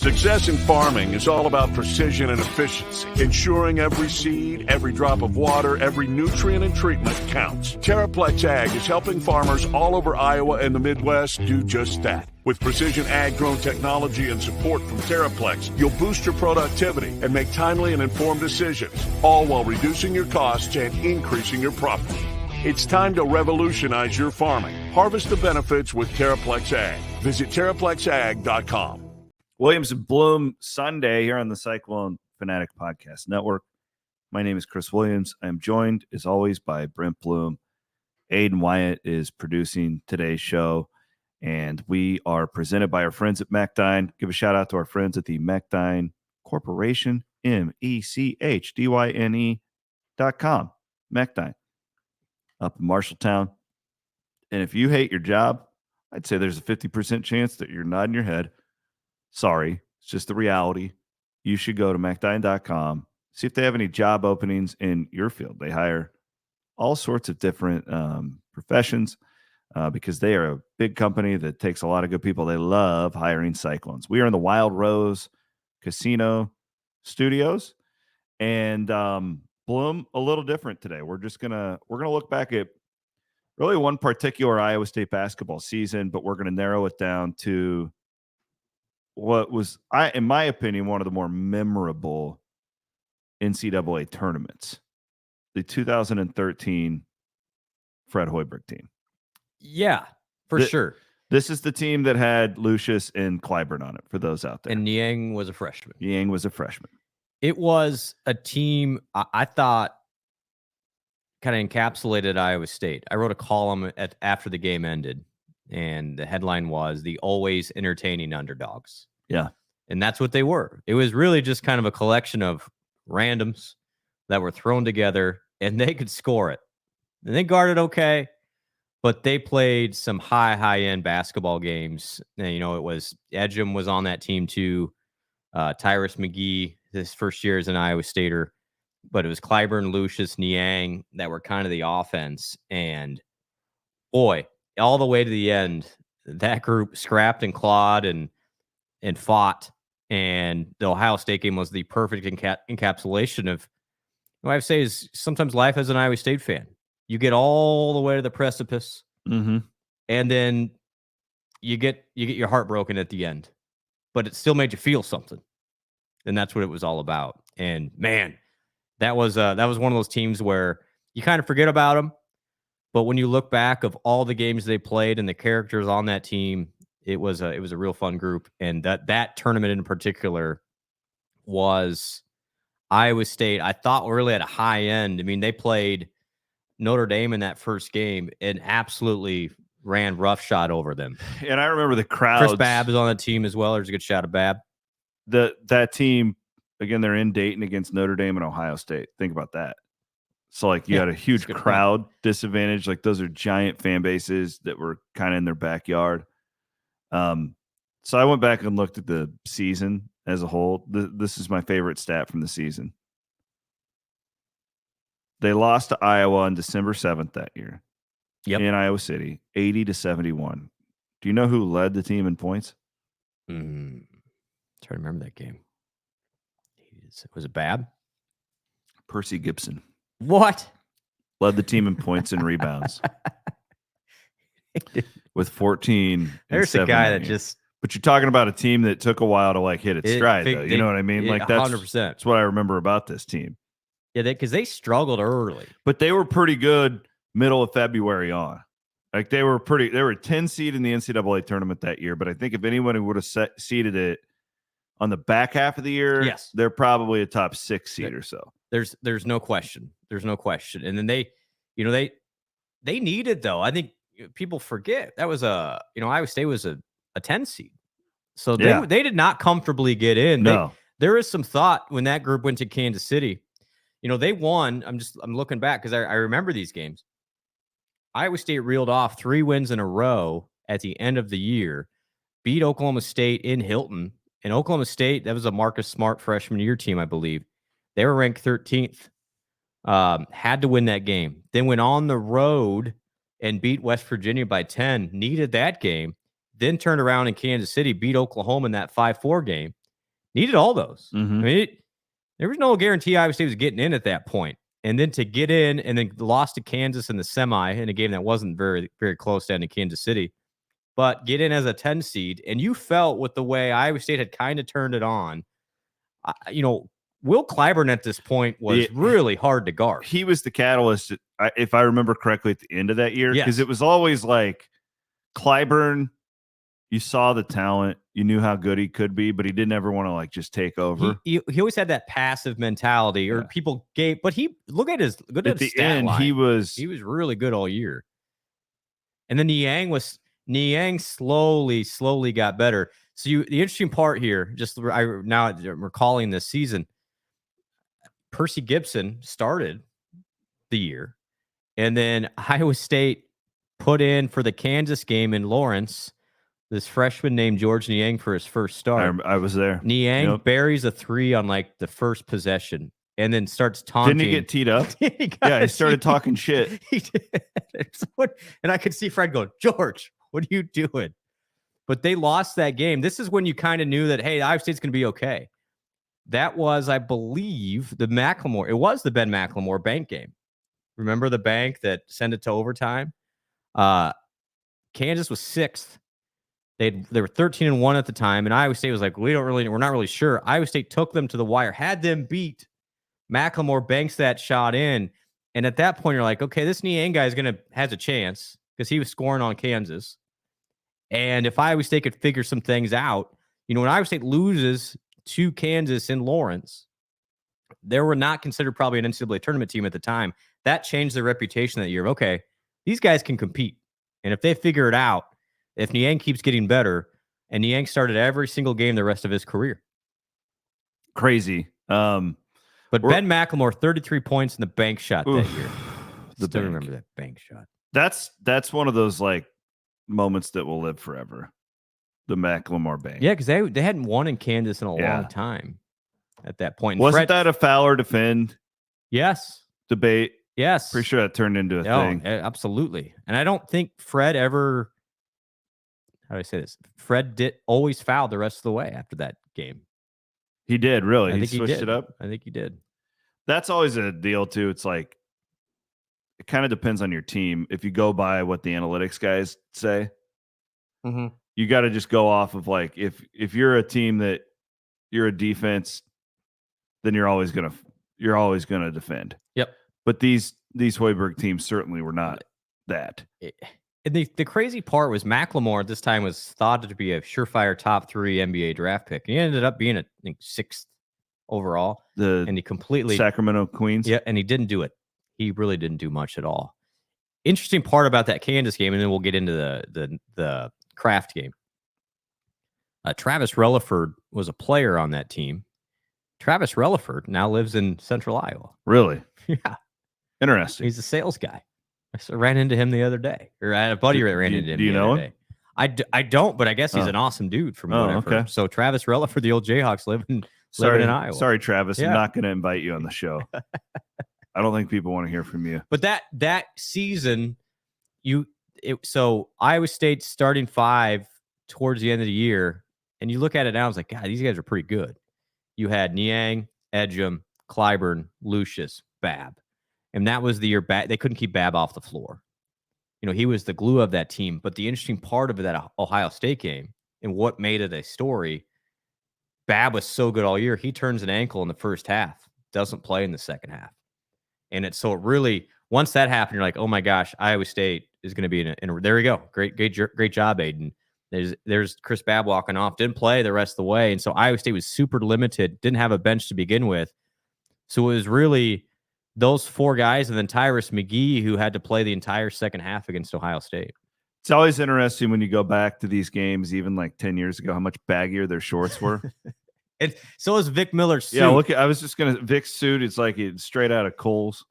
Success in farming is all about precision and efficiency, ensuring every seed, every drop of water, every nutrient and treatment counts. Terraplex Ag is helping farmers all over Iowa and the Midwest do just that. With precision ag-grown technology and support from Terraplex, you'll boost your productivity and make timely and informed decisions, all while reducing your costs and increasing your profit. It's time to revolutionize your farming. Harvest the benefits with Terraplex Ag. Visit TerraplexAg.com. Williams and Blum Sunday here on the Cyclone Fanatic Podcast Network. My name is Chris Williams. I am joined, as always, by Brent Blum. Aiden Wyatt is producing today's show, and we are presented by our friends at Mechdyne. Give a shout out to our friends at the Mechdyne Corporation, MECHDYNE.com. Mechdyne, up in Marshalltown. And if you hate your job, I'd say there's a 50% chance that you're nodding your head. Sorry, it's just the reality. You should go to Mechdyne.com, see if they have any job openings in your field. They hire all sorts of different professions because they are a big company that takes a lot of good people. They love hiring Cyclones. We are in the Wild Rose Casino Studios, and Blum, a little different today. We're gonna look back at really one particular Iowa State basketball season, but we're gonna narrow it down to what was, in my opinion, one of the more memorable NCAA tournaments, the 2013 Fred Hoiberg team. Yeah, for sure. This is the team that had Lucius and Clyburn on it, for those out there. And Niang was a freshman. It was a team I thought kind of encapsulated Iowa State. I wrote a column after the game ended, and the headline was "The Always Entertaining Underdogs." Yeah. And that's what they were. It was really just kind of a collection of randoms that were thrown together, and they could score it. And they guarded okay, but they played some high-end basketball games. And, it was Edgem was on that team too. Tyrus McGee, his first year as an Iowa Stater. But it was Clyburn, Lucius, Niang that were kind of the offense. And, boy, all the way to the end, that group scrapped and clawed and fought, and the Ohio State game was the perfect encapsulation of what I would say is sometimes life as an Iowa State fan. You get all the way to the precipice, and then you get your heart broken at the end, but it still made you feel something, and that's what it was all about. And man, that was one of those teams where you kind of forget about them. But when you look back of all the games they played and the characters on that team, it was a real fun group. And that tournament in particular was Iowa State, I thought, really at a high end. I mean, they played Notre Dame in that first game and absolutely ran roughshod over them. And I remember the crowd. Chris Babb is on the team as well. There's a good shot of Babb. That team, again, they're in Dayton against Notre Dame and Ohio State. Think about that. So, you had a huge crowd disadvantage. Those are giant fan bases that were kind of in their backyard. So I went back and looked at the season as a whole. This is my favorite stat from the season. They lost to Iowa on December 7th that year in Iowa City, 80-71. Do you know who led the team in points? Trying to remember that game. Was it Babb? Percy Gibson. What? Led the team in points and rebounds with 14. There's a guy that just. But you're talking about a team that took a while to hit its stride, though. You know what I mean? That's 100%. That's what I remember about this team. Yeah, because they struggled early, but they were pretty good middle of February on. They were a 10 seed in the NCAA tournament that year. But I think if anyone would have seeded it on the back half of the year, yes, they're probably a top 6 seed or so. There's no question. There's no question. And then they needed, though. I think people forget that was Iowa State was a 10 seed. So they did not comfortably get in. No. There is some thought when that group went to Kansas City. They won. I'm looking back because I remember these games. Iowa State reeled off 3 wins in a row at the end of the year, beat Oklahoma State in Hilton. And Oklahoma State, that was a Marcus Smart freshman year team, I believe. They were ranked 13th. Had to win that game. Then went on the road and beat West Virginia by 10. Needed that game. Then turned around in Kansas City, beat Oklahoma in that 5-4 game. Needed all those. Mhm. I mean, there was no guarantee Iowa State was getting in at that point. And then to get in and then lost to Kansas in the semi in a game that wasn't very, very close down to Kansas City, but get in as a 10 seed. And you felt with the way Iowa State had kind of turned it on, Will Clyburn at this point was really hard to guard. He was the catalyst, if I remember correctly, at the end of that year, because Yes. it was always like Clyburn. You saw the talent, you knew how good he could be, but he didn't ever want to like just take over. He always had that passive mentality, or people gave. But he look at his end. line. He was really good all year. And then Niang slowly got better. So the interesting part here, now I'm recalling this season, Percy Gibson started the year, and then Iowa State put in for the Kansas game in Lawrence this freshman named George Niang for his first start. I was there. Niang buries a 3 on like the first possession and then starts taunting. Didn't he get teed up? He started talking shit. He did. And I could see Fred going, George, what are you doing? But they lost that game. This is when you kind of knew that, hey, Iowa State's going to be okay. That was, I believe, it was the Ben McLemore bank game. Remember the bank that sent it to overtime? Kansas was 6th. They were 13-1 at the time, and Iowa State was like, we're not really sure. Iowa State took them to the wire, had them beat. McLemore banks that shot in, and at that point, you're like, okay, this Niang guy has a chance because he was scoring on Kansas. And if Iowa State could figure some things out, when Iowa State loses to Kansas in Lawrence, they were not considered probably an NCAA tournament team at the time. That changed their reputation that year. Okay, these guys can compete, and if they figure it out, if Niang keeps getting better, and Niang started every single game the rest of his career. Crazy. But Ben McLemore, 33 points in the bank shot that year. Still remember that bank shot. That's one of those like moments that will live forever. The McLemore bank. Yeah, because they hadn't won in Kansas in a long time at that point. And Wasn't that a foul or defend? Yes. Debate? Yes. Pretty sure that turned into a thing. Absolutely. And I don't think Fred ever... How do I say this? Fred did always foul the rest of the way after that game. He did, really. He switched it up. I think he did. That's always a deal too. It's like it kind of depends on your team. If you go by what the analytics guys say, you got to just go off of like if you're a team that you're a defense, then you're always gonna defend. Yep. But these Hoiberg teams certainly were not that. And the crazy part was McLemore at this time was thought to be a surefire top 3 NBA draft pick. He ended up being, I think, 6th overall. And he completely... Sacramento Queens? Yeah, and he didn't do it. He really didn't do much at all. Interesting part about that Kansas game, and then we'll get into the Kraft game. Travis Relaford was a player on that team. Travis Relaford now lives in Central Iowa. Really? Yeah. Interesting. He's a sales guy. I ran into him the other day, or I had a buddy that ran into him. Do you know him? I don't, but I guess he's an awesome dude from what I've heard. So Travis Rella for the old Jayhawks living in Iowa. Sorry, Travis. Yeah. I'm not going to invite you on the show. I don't think people want to hear from you. But that season, so Iowa State starting 5 towards the end of the year, and you look at it now, I was like, God, these guys are pretty good. You had Niang, Edgem, Clyburn, Lucius, Babb. And that was the year they couldn't keep Babb off the floor. He was the glue of that team. But the interesting part of that Ohio State game and what made it a story, Babb was so good all year. He turns an ankle in the first half, doesn't play in the second half. And it really, once that happened, you're like, oh my gosh, Iowa State is going to be in there we go. Great job, Aiden. There's Chris Babb walking off, didn't play the rest of the way. And so Iowa State was super limited, didn't have a bench to begin with. So it was really those 4 guys and then Tyrus McGee who had to play the entire second half against Ohio State. It's always interesting when you go back to these games, even like 10 years ago, how much baggier their shorts were. And so is Vic Miller's suit. Yeah, I was just going to, Vic's suit, it's like it's straight out of Kohl's.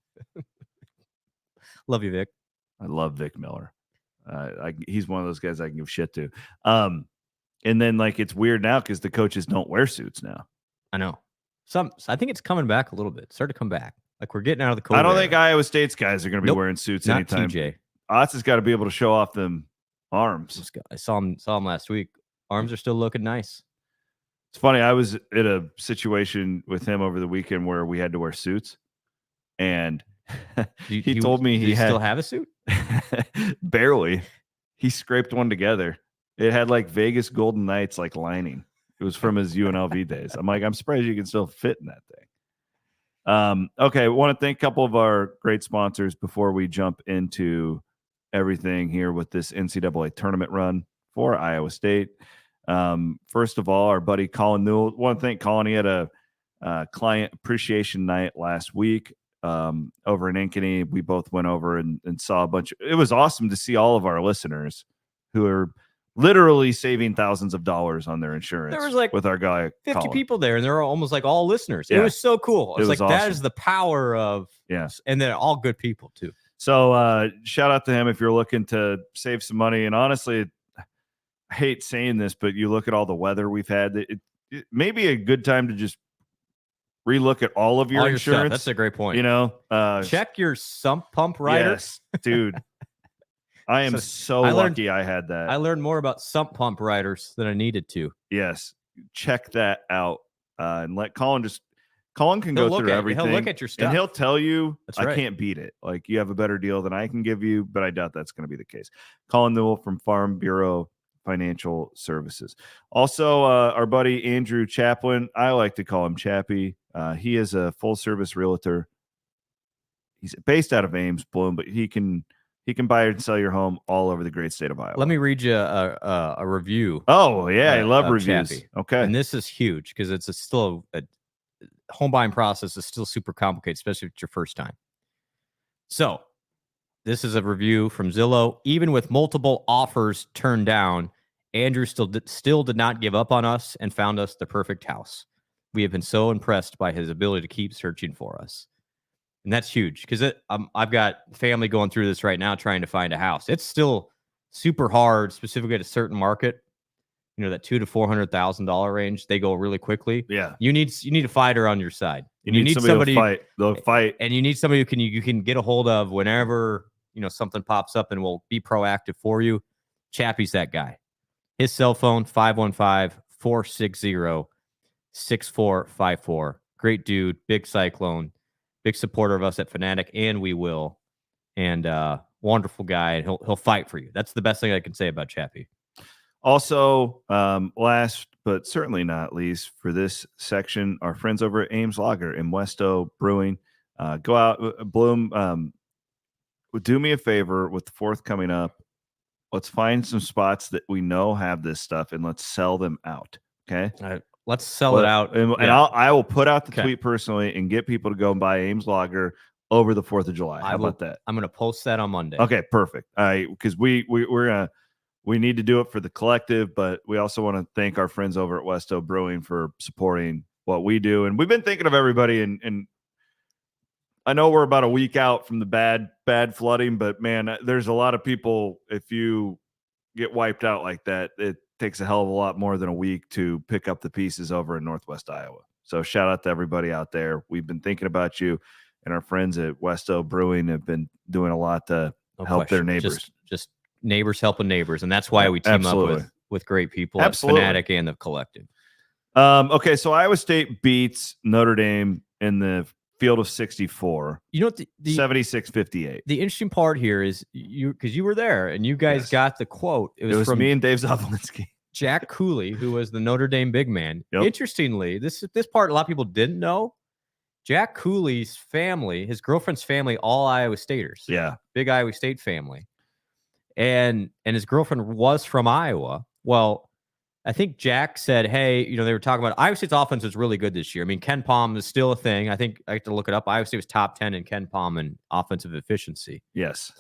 Love you, Vic. I love Vic Miller. He's one of those guys I can give shit to. And then like it's weird now because the coaches don't wear suits now. I know. I think it's coming back a little bit. Start to come back. Like we're getting out of the COVID. I don't think Iowa State's guys are going to be wearing suits not anytime. TJ. Otts has got to be able to show off them arms. I saw him last week. Arms are still looking nice. It's funny. I was in a situation with him over the weekend where we had to wear suits, and he told me he still have a suit. Barely. He scraped one together. It had like Vegas Golden Knights like lining. It was from his UNLV days. I'm like, I'm surprised you can still fit in that thing. Okay, I want to thank a couple of our great sponsors before we jump into everything here with this NCAA tournament run for Iowa State. First of all, our buddy Colin Newell. Want to thank Colin. He had a client appreciation night last week over in Ankeny. We both went over and saw a bunch. It was awesome to see all of our listeners who are literally saving thousands of dollars on their insurance. There was like with our guy 50 Colin. people there, and they're almost like all listeners. Yeah. It was so cool. It's was like that awesome. is the power of and they're all good people too. So shout out to him if you're looking to save some money. And honestly, I hate saying this, but you look at all the weather we've had. It may be a good time to just relook at all of your insurance. Stuff. That's a great point. You know, check your sump pump rider. Yes, dude. I am so lucky I had that. I learned more about sump pump riders than I needed to. Yes. Check that out and let Colin can go through everything. He'll look at your stuff. And he'll tell you, I can't beat it. Like, you have a better deal than I can give you, but I doubt that's going to be the case. Colin Newell from Farm Bureau Financial Services. Also, our buddy Andrew Chaplin. I like to call him Chappie. He is a full-service realtor. He's based out of Ames, Bloom, but he can buy and sell your home all over the great state of Iowa. Let me read you a review. Oh, yeah. I love reviews. Chappie. Okay. And this is huge because it's still a home buying process is still super complicated, especially if it's your first time. So this is a review from Zillow. Even with multiple offers turned down, Andrew still did not give up on us and found us the perfect house. We have been so impressed by his ability to keep searching for us. And that's huge because I've got family going through this right now trying to find a house. It's still super hard, specifically at a certain market. You know, that $200,000 to $400,000 range, they go really quickly. Yeah, you need a fighter on your side. You need somebody to fight. They'll fight, and you need somebody who you can get a hold of whenever something pops up and will be proactive for you. Chappie's that guy. His cell phone 515-460-6454. Great dude, big Cyclone. Big supporter of us at Fanatic, and we will. And wonderful guy. And he'll fight for you. That's the best thing I can say about Chappie. Also, last but certainly not least for this section, our friends over at Ames Lager in Westo Brewing. Go out, Bloom. Do me a favor with the 4th coming up. Let's find some spots that we know have this stuff, and let's sell them out. Okay. Let's sell it out. And I will put out the tweet personally and get people to go and buy Ames Lager over the 4th of July. How about that? I'm going to post that on Monday. Okay, perfect. All right, because we need to do it for the collective, but we also want to thank our friends over at Westo Brewing for supporting what we do. And we've been thinking of everybody, and I know we're about a week out from the bad flooding, but man, there's a lot of people. If you get wiped out like that, it takes a hell of a lot more than a week to pick up the pieces over in Northwest Iowa. So shout out to everybody out there. We've been thinking about you, and our friends at Westo Brewing have been doing a lot to help their neighbors. Just neighbors helping neighbors, and that's why we team up with great people at Fanatic and the collective. Okay, so Iowa State beats Notre Dame in the field of 64. You know what? The 76-58. The interesting part here is because you were there and you guys got the quote. It was from me and Dave Zavolinski. Jack Cooley, who was the Notre Dame big man. Yep. Interestingly, this part a lot of people didn't know. Jack Cooley's family, his girlfriend's family, all Iowa Staters. Yeah, big Iowa State family, and his girlfriend was from Iowa. Well, I think Jack said, hey, they were talking about Iowa State's offense is really good this year. I mean, Ken Palm is still a thing. I think I have to look it up. Iowa State was top 10 in Ken Palm in offensive efficiency. Yes.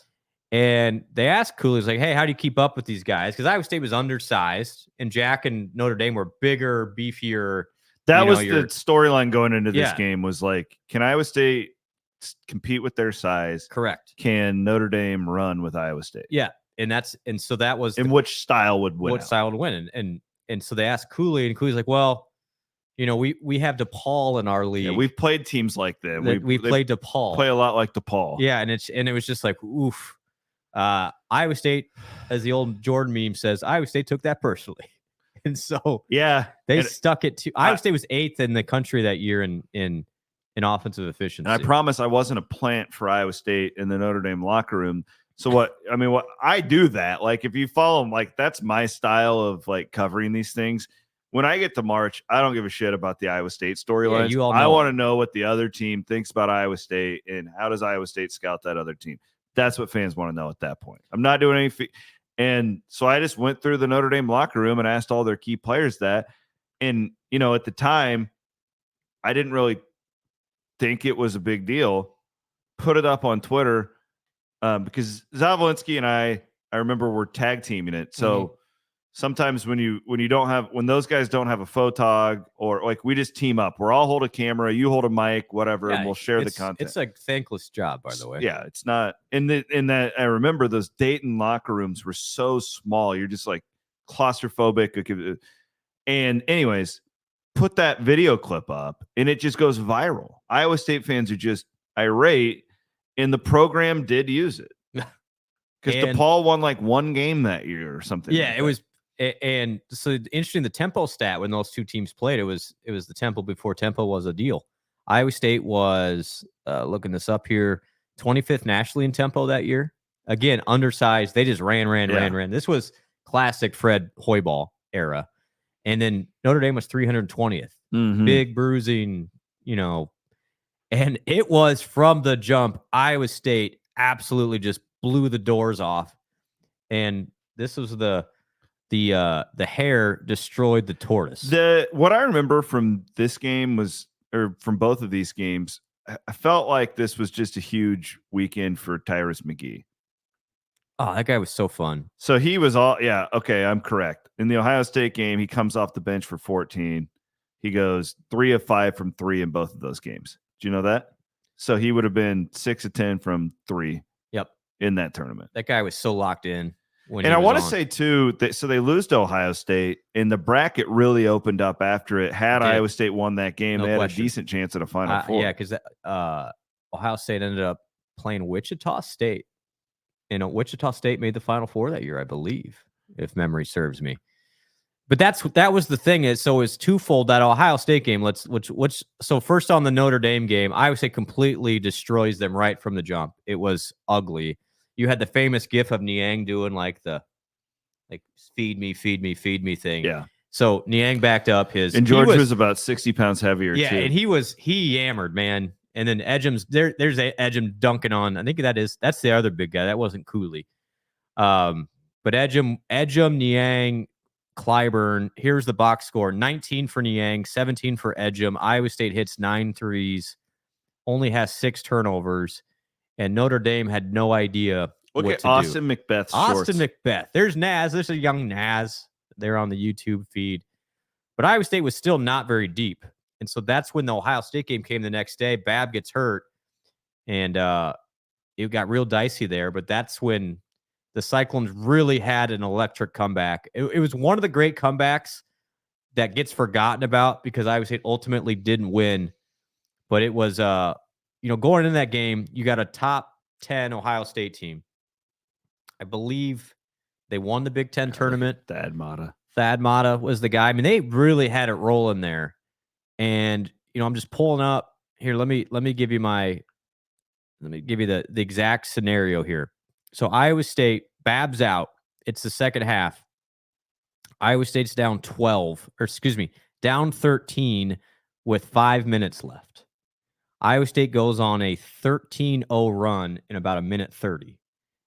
And they asked Cooley, like, hey, how do you keep up with these guys? Because Iowa State was undersized, and Jack and Notre Dame were bigger, beefier. That was the storyline going into this game was like, can Iowa State compete with their size? Correct. Can Notre Dame run with Iowa State? Yeah. And so that was which style would win? What style would win? And so they asked Cooley, and Cooley's like, well, we have DePaul in our league. Yeah, we've played teams like that. We played DePaul. Play a lot like DePaul. Yeah, and it was just like, oof. Iowa State, as the old Jordan meme says, Iowa State took that personally. And so Yeah, they stuck it to Iowa State was 8th in the country that year in offensive efficiency. and I promise I wasn't a plant for Iowa State in the Notre Dame locker room. So what I do that, like if you follow them, like that's my style of like covering these things. When I get to March, I don't give a shit about the Iowa State storylines. you all I know want to know what the other team thinks about Iowa State and how does Iowa State scout that other team. That's what fans want to know at that point. I'm not doing anything. And so I just went through the Notre Dame locker room and asked all their key players that. And, at the time, I didn't really think it was a big deal. Put it up on Twitter because Zavolinsky and I remember we're tag teaming it. So sometimes when those guys don't have a photog or like we just team up, we're all hold a camera, you hold a mic, whatever, and we'll share the content. It's a thankless job, by the way. Yeah, it's not. In that, I remember those Dayton locker rooms were so small. You're just like claustrophobic. And anyways, put that video clip up, and it just goes viral. Iowa State fans are just irate, and the program did use it because DePaul won like one game that year or something. Yeah, it was. And so interesting, the tempo stat when those two teams played, it was the tempo before tempo was a deal. Iowa State was looking this up here, 25th nationally in tempo that year. Again, undersized. They just ran. This was classic Fred Hoiberg era. And then Notre Dame was 320th. Big bruising, and it was from the jump. Iowa State absolutely just blew the doors off. And this was the hare destroyed the tortoise. What I remember from this game or from both of these games, I felt like this was just a huge weekend for Tyrus McGee. Oh, that guy was so fun. So he was okay, I'm correct. In the Ohio State game, he comes off the bench for 14. He goes 3 of 5 from 3 in both of those games. Do you know that? So he would have been 6 of 10 from 3. Yep. In that tournament. That guy was so locked in. And I want to say, too, so they lose to Ohio State, and the bracket really opened up after it. Had Iowa State won that game, they had a decent chance at a Final Four. Yeah, because Ohio State ended up playing Wichita State. And Wichita State made the Final Four that year, I believe, if memory serves me. But that was the thing. So it's twofold, that Ohio State game. So first on the Notre Dame game, Iowa State completely destroys them right from the jump. It was ugly. You had the famous gif of Niang doing feed me thing. Yeah. So Niang backed up and George was about 60 pounds heavier. Yeah, too. and he yammered, man. And then Edgem's there's Edgem dunking on. I think that's the other big guy. That wasn't Cooley. But Edgem, Niang, Clyburn. Here's the box score: 19 for Niang, 17 for Edgem. Iowa State hits 9 threes, only has 6 turnovers, and Notre Dame had no idea what to Austin do. Macbeth's Austin shorts. Macbeth. There's Naz. There's a young Naz there on the YouTube feed. But Iowa State was still not very deep. And so that's when the Ohio State game came the next day. Bab gets hurt, and it got real dicey there. But that's when the Cyclones really had an electric comeback. It was one of the great comebacks that gets forgotten about because Iowa State ultimately didn't win. But it was, going into that game, you got a top 10 Ohio State team. I believe they won the Big Ten tournament. Thad Matta was the guy. I mean, they really had it rolling there. And, I'm just pulling up here. Let me give you the exact scenario here. So Iowa State, Bab's out. It's the second half. Iowa State's down 13 with 5 minutes left. Iowa State goes on a 13-0 run in about a minute 30.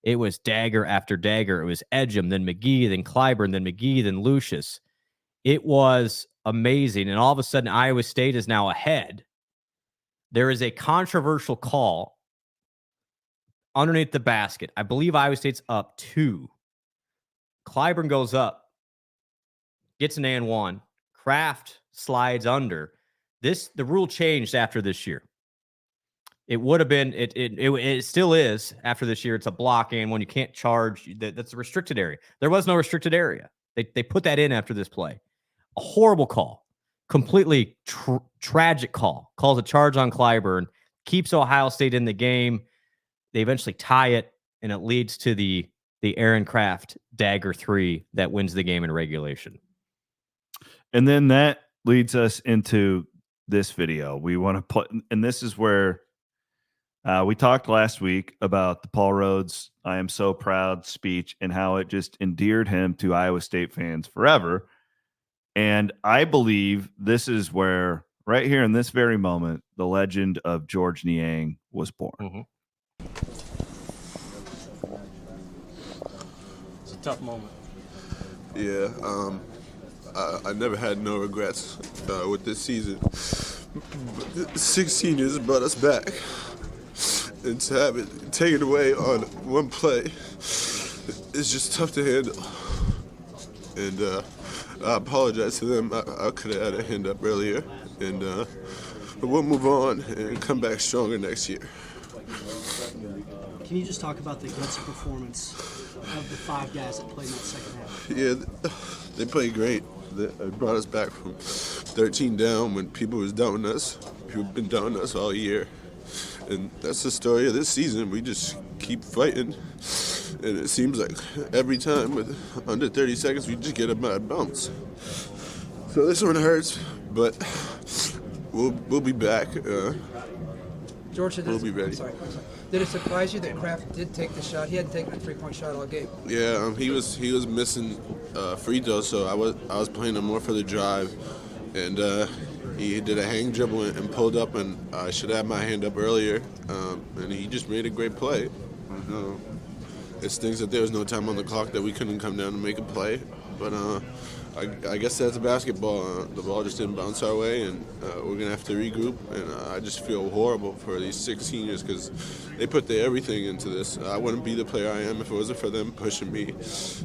It was dagger after dagger. It was Edgem, then McGee, then Clyburn, then McGee, then Lucius. It was amazing. And all of a sudden, Iowa State is now ahead. There is a controversial call underneath the basket. I believe Iowa State's up 2. Clyburn goes up, gets an and 1. Kraft slides under. The rule changed after this year. It would have been, it still is after this year. It's a block and when you can't charge, that's a restricted area. There was no restricted area. They put that in after this play. A horrible call, completely tragic call. Calls a charge on Clyburn, keeps Ohio State in the game. They eventually tie it, and it leads to the Aaron Kraft dagger 3 that wins the game in regulation. And then that leads us into this video. We want to put, and this is where we talked last week about the Paul Rhoads "I am so proud" speech and how it just endeared him to Iowa State fans forever. And I believe this is where, right here in this very moment, the legend of George Niang was born. Mm-hmm. It's a tough moment. Yeah, I never had no regrets with this season. 16 years brought us back, and to have it taken away on one play, it's just tough to handle. And I apologize to them. I could have had a hand up earlier, and but we'll move on and come back stronger next year. Can you just talk about the guts performance of the 5 guys that played in that second half? Yeah, they played great. They brought us back from 13 down when people was doubting us. People have been doubting us all year. And that's the story of this season. We just keep fighting. And it seems like every time with under 30 seconds, we just get a bad bounce. So this one hurts, but we'll be back. George, We'll be ready. Sorry. Did it surprise you that Kraft did take the shot? He hadn't taken a 3-point shot all game. Yeah, he was missing free throws, so I was playing him more for the drive, and he did a hang dribble and pulled up, and I should have had my hand up earlier, and he just made a great play. It stinks that there was no time on the clock that we couldn't come down and make a play, but I guess that's basketball. The ball just didn't bounce our way, and we're going to have to regroup. And I just feel horrible for these 6 seniors because they put their everything into this. I wouldn't be the player I am if it wasn't for them pushing me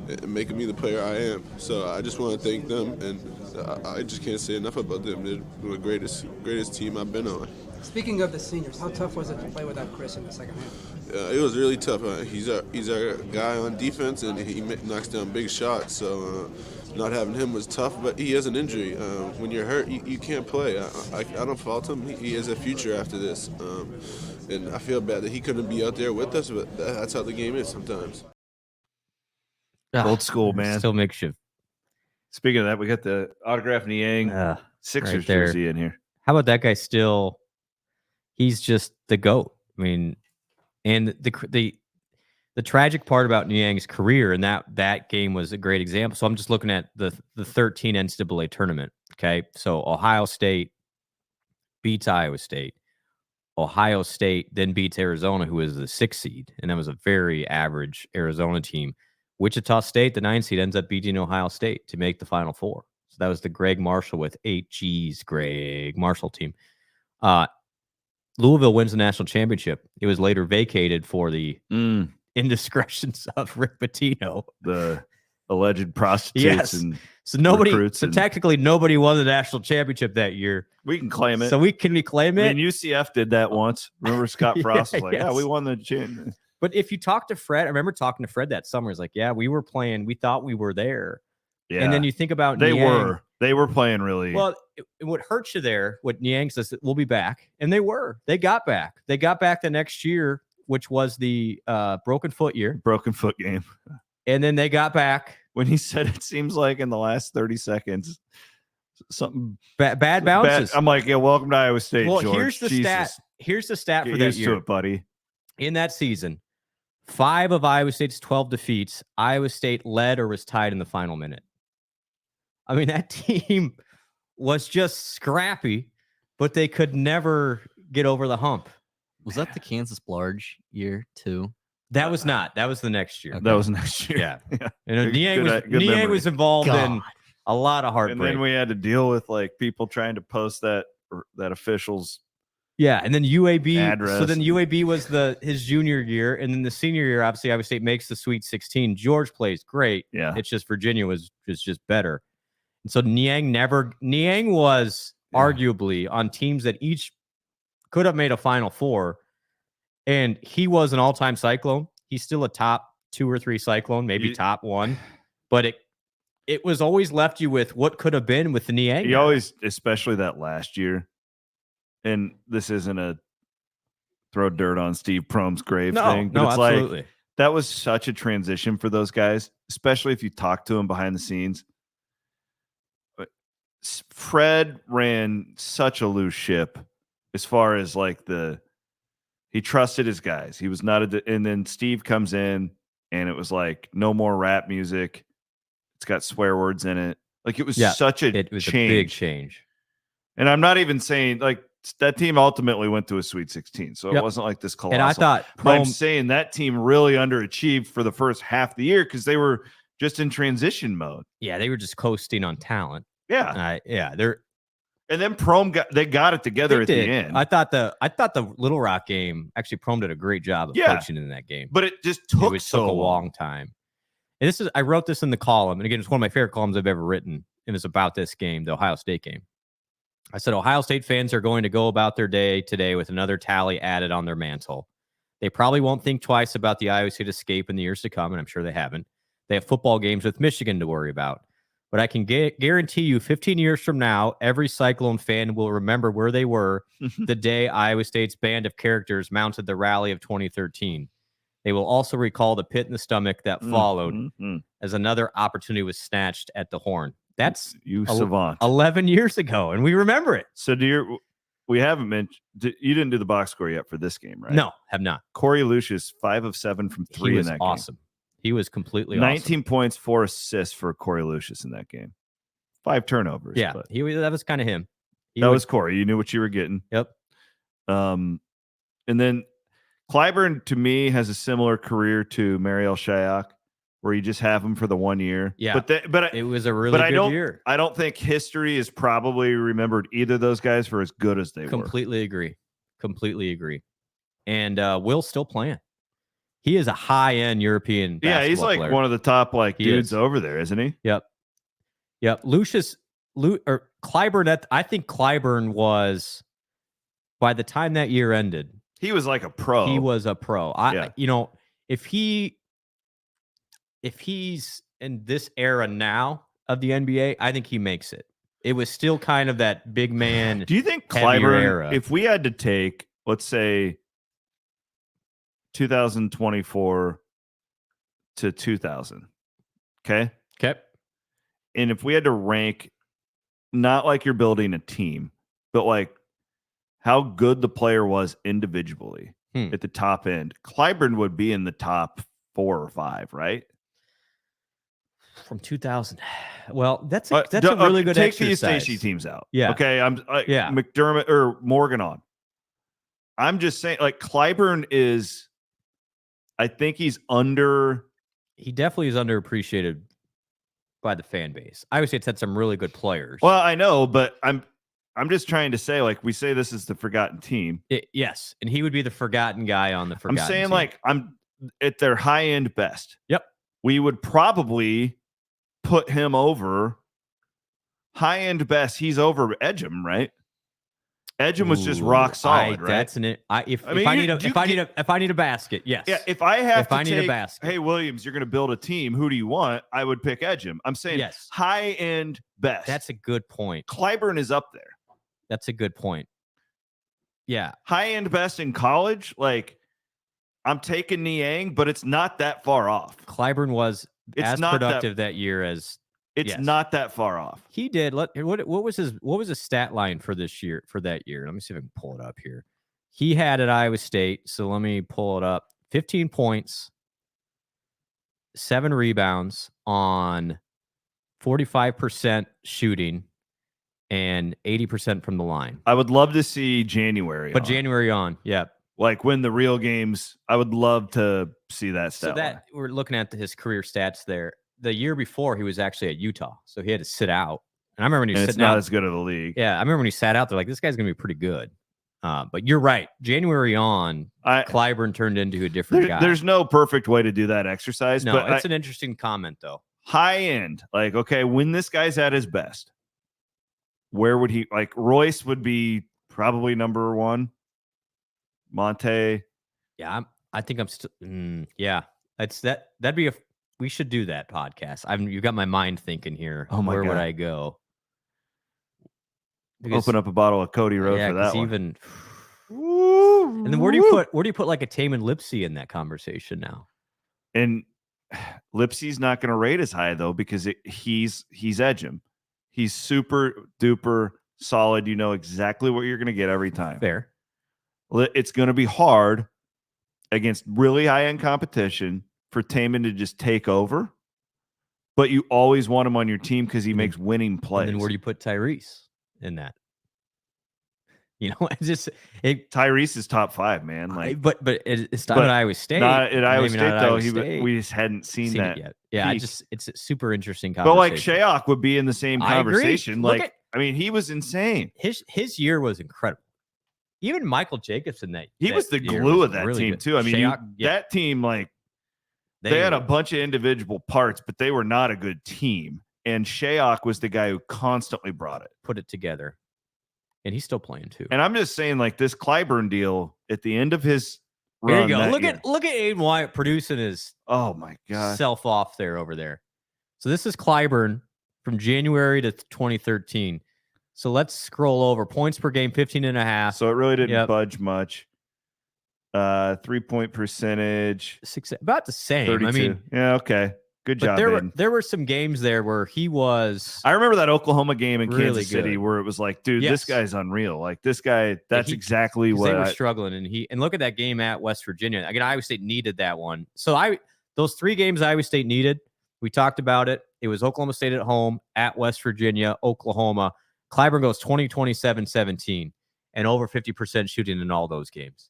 and making me the player I am. So I just want to thank them, and I just can't say enough about them. They're the greatest team I've been on. Speaking of the seniors, how tough was it to play without Chris in the second half? It was really tough. He's our guy on defense, and he knocks down big shots. So not having him was tough, but he has an injury. When you're hurt, you can't play. I don't fault him. He has a future after this. And I feel bad that he couldn't be out there with us, but that's how the game is sometimes. Old school, man. Still makes you. Speaking of that, we got the autograph Niang Sixers right there. jersey in here. How about that guy still? He's just the GOAT. I mean, and the tragic part about Niang's career, and that game was a great example. So I'm just looking at the 13 NCAA tournament. Okay, so Ohio State beats Iowa State. Ohio State then beats Arizona, who is the 6th seed, and that was a very average Arizona team. Wichita State, the 9th seed, ends up beating Ohio State to make the Final Four. So that was the Greg Marshall with 8 G's Greg Marshall team. Louisville wins the national championship. It was later vacated for the indiscretions of Rick Pitino, the alleged prostitutes. Yes. And so technically nobody won the national championship that year. we can claim it. So can we claim it? I mean, UCF did that once. Remember Scott Frost was like, yes. yeah, we won the championship. But if you talk to Fred, I remember talking to Fred that summer. He's like, yeah, we were playing. We thought we were there. Yeah. And then you think about They Niang. were playing really Well, what hurts you there, what Niang says, we'll be back. And they were. They got back. They got back the next year, which was the broken foot year. broken foot game. And then they got back. When he said it seems like in the last 30 seconds, something Bad bounces. I'm like, yeah, welcome to Iowa State, Well, George. here's the Jesus. stat. Here's the stat Get for that used year. to it, buddy. In that season, 5 of Iowa State's 12 defeats, Iowa State led or was tied in the final minute. I mean, that team was just scrappy, but they could never get over the hump. Was that the Kansas Large year too? That was not. That was the next year. That was next year. Yeah. And Niang Good Niang memory. was involved in God. a lot of heartbreak. And then we had to deal with like people trying to post that officials. Yeah, and then UAB. Address. So then UAB was his junior year, and then the senior year, obviously, Iowa State makes the Sweet 16. George plays great. Yeah. It's just Virginia was just better. And so Niang was arguably on teams that each could have made a Final Four, and he was an all-time Cyclone. He's still a top 2 or 3 Cyclone, maybe top 1, but it was always left you with what could have been with the Niang. He always, especially that last year, and this isn't a throw dirt on Steve Prohm's grave thing, but it's absolutely. like that was such a transition for those guys, especially if you talk to them behind the scenes. Fred ran such a loose ship as far as like he trusted his guys. He was not and then Steve comes in and it was like no more rap music. It's got swear words in it. Like it was such a it was change. a big change. And I'm not even saying like that team ultimately went to a Sweet 16, so it wasn't like this colossal. And I thought, but I'm saying that team really underachieved for the first half of the year because they were just in transition mode. Yeah, they were just coasting on talent. Yeah, they're. And then Prome got it together at the end. I thought the Little Rock game actually Prome did a great job of coaching in that game, but it just took a long time. And I wrote this in the column, and again, it's one of my favorite columns I've ever written, and it's about this game, the Ohio State game. I said, Ohio State fans are going to go about their day today with another tally added on their mantle. They probably won't think twice about the Iowa State escape in the years to come, and I'm sure they haven't. They have football games with Michigan to worry about. But I can guarantee you 15 years from now, every Cyclone fan will remember where they were the day Iowa State's band of characters mounted the rally of 2013. They will also recall the pit in the stomach that followed as another opportunity was snatched at the horn. That's savant. 11 years ago, and we remember it. So we haven't mentioned, you didn't do the box score yet for this game, right? No, have not. Corey Lucius, 5 of 7 from 3 in that awesome. game. He was completely 19 points, 4 assists for Corey Lucius in that game. 5 turnovers. Yeah, but that was kind of him. That was Corey. You knew what you were getting. Yep. And then Clyburn, to me, has a similar career to Mariel Shayak, where you just have him for the 1 year. Yeah. But it was a really good year. I don't think history is probably remembered either of those guys for as good as they were. Completely agree. And Will's still playing. He is a high-end European basketball he's like player. one of the top dudes over there, isn't he? Yep. Clyburn, I think Clyburn was, by the time that year ended, he was like a pro. He was a pro. If he's in this era now of the NBA, I think he makes it. It was still kind of that big man. Do you think Clyburn, era. If we had to take, let's say, 2024 to 2000, okay, and if we had to rank, not like you're building a team, but like how good the player was individually at the top end, Clyburn would be in the top 4 or 5, right? From 2000. Well, that's a really good take exercise. the Stacey teams out. Yeah. Okay. McDermott or Morgan on. I'm just saying, like, Clyburn is, I think he definitely is underappreciated by the fan base. I would say it's had some really good players. Well, I know, but I'm just trying to say, like, we say this is the forgotten team. Yes, and he would be the forgotten guy on the forgotten I'm saying team. like I'm at their high end best. Yep. We would probably put him over high end best. He's over Edgem, right? Edgem was just rock solid, right? That's if I need a basket, yes. Yeah, if I need a basket. Hey, Williams, you're going to build a team. Who do you want? I would pick Edgem. I'm saying yes. High end best. That's a good point. Clyburn is up there. That's a good point. Yeah. High end best in college, like I'm taking Niang, but it's not that far off. Clyburn was as productive that year as it's not that far off. He did. What was his stat line for this year, for that year? Let me see if I can pull it up here. He had at Iowa State, so let me pull it up. 15 points, 7 rebounds on 45% shooting and 80% from the line. I would love to see January. January on, yeah. Like when the real games, I would love to see that stat. So that we're looking at his career stats there. The year before, he was actually at Utah, so he had to sit out. And I remember when he was sitting out. It's not as good of a league. Yeah, I remember when he sat out, they're like, this guy's going to be pretty good. But you're right. January on, Clyburn turned into a different guy. There's no perfect way to do that exercise. No, but it's an interesting comment, though. High end, like, okay, when this guy's at his best, where would he, like, Royce would be probably number 1. Monte. Yeah, I think I'm still. Yeah, that'd be we should do that podcast. You got my mind thinking here. Oh my Where God. would I go? Open up a bottle of Cody Road for that one. Even. And then where do you put like a Taman Lipsy in that conversation now? And Lipsy's not going to rate as high though because he's Edgem. He's super duper solid. You know exactly what you're going to get every time. Fair. It's going to be hard against really high-end competition for Taman to just take over, but you always want him on your team because he makes winning plays. And then where do you put Tyrese in that? Tyrese is top 5, man. Like, but it's not at Iowa State. Not at Iowa Maybe State not at though. Iowa State. We just hadn't seen that it yet. Yeah, peak. it's a super interesting But like conversation. Shayok would be in the same I agree. conversation. Look Like, I mean, he was insane. His year was incredible. Even Michael Jacobson he was the glue of that really team good. too. I mean, Shayok, that team, like, they had a bunch of individual parts, but they were not a good team. And Shayok was the guy who constantly brought it, put it together, and he's still playing too. And I'm just saying, like, this Clyburn deal at the end of his Here run. you go. that Look year, at Aiden Wyatt producing his oh my god, self off there over there. So this is Clyburn from January to 2013. So let's scroll over. Points per game, 15.5. So it really didn't budge much. 3-point percentage, about the same. 32. I mean, yeah, okay. Good job, there were some games there where he was. I remember that Oklahoma game in really Kansas City good. where it was like, dude, Yes. this guy's unreal. Like, this guy, that's exactly 'cause what they were struggling. And look at that game at West Virginia. Again, Iowa State needed that one. So those 3 games Iowa State needed, we talked about it. It was Oklahoma State at home, at West Virginia, Oklahoma. Clyburn goes 20, 27, 17, and over 50% shooting in all those games.